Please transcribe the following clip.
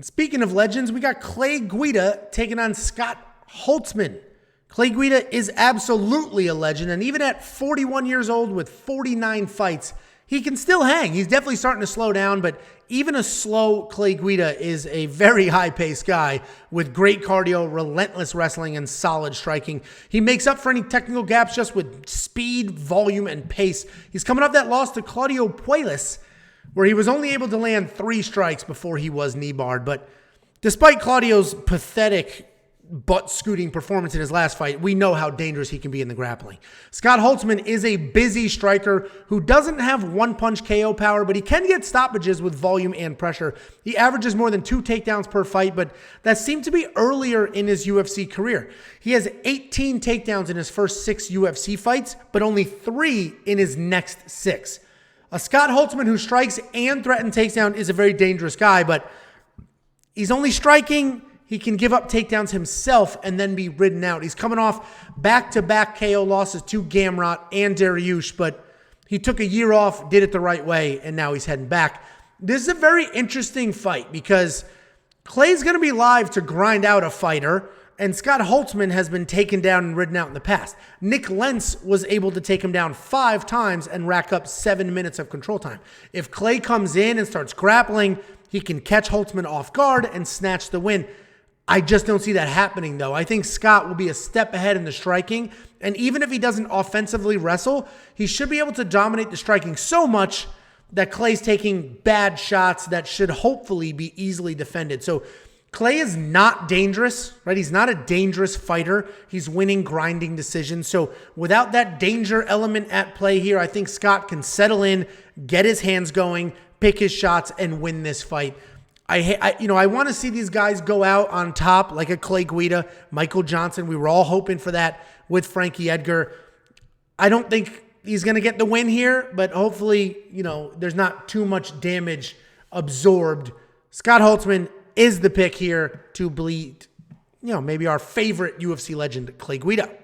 And speaking of legends, we got Clay Guida taking on Scott Holtzman. Clay Guida is absolutely a legend, and even at 41 years old with 49 fights, he can still hang. He's definitely starting to slow down, but even a slow Clay Guida is a very high-paced guy with great cardio, relentless wrestling, and solid striking. He makes up for any technical gaps just with speed, volume, and pace. He's coming off that loss to Claudio Puelles, where he was only able to land 3 strikes before he was knee-barred. But despite Claudio's pathetic butt-scooting performance in his last fight, we know how dangerous he can be in the grappling. Scott Holtzman is a busy striker who doesn't have one-punch KO power, but he can get stoppages with volume and pressure. He averages more than 2 takedowns per fight, but that seemed to be earlier in his UFC career. He has 18 takedowns in his first 6 UFC fights, but only 3 in his next 6. A Scott Holtzman who strikes and threatens takedown is a very dangerous guy, but he's only striking. He can give up takedowns himself and then be ridden out. He's coming off back-to-back KO losses to Gamrot and Dariush, but he took a year off, did it the right way, and now he's heading back. This is a very interesting fight because Clay's going to be live to grind out a fighter, and Scott Holtzman has been taken down and ridden out in the past. Nick Lentz was able to take him down 5 times and rack up 7 minutes of control time. If Clay comes in and starts grappling, he can catch Holtzman off guard and snatch the win. I just don't see that happening, though. I think Scott will be a step ahead in the striking, and even if he doesn't offensively wrestle, he should be able to dominate the striking so much that Clay's taking bad shots that should hopefully be easily defended. So Clay is not dangerous, right? He's not a dangerous fighter. He's winning grinding decisions. So without that danger element at play here, I think Scott can settle in, get his hands going, pick his shots, and win this fight. I want to see these guys go out on top like a Clay Guida, Michael Johnson. We were all hoping for that with Frankie Edgar. I don't think he's going to get the win here, but hopefully, there's not too much damage absorbed. Scott Holtzman is the pick here to bleed, maybe our favorite UFC legend, Clay Guida.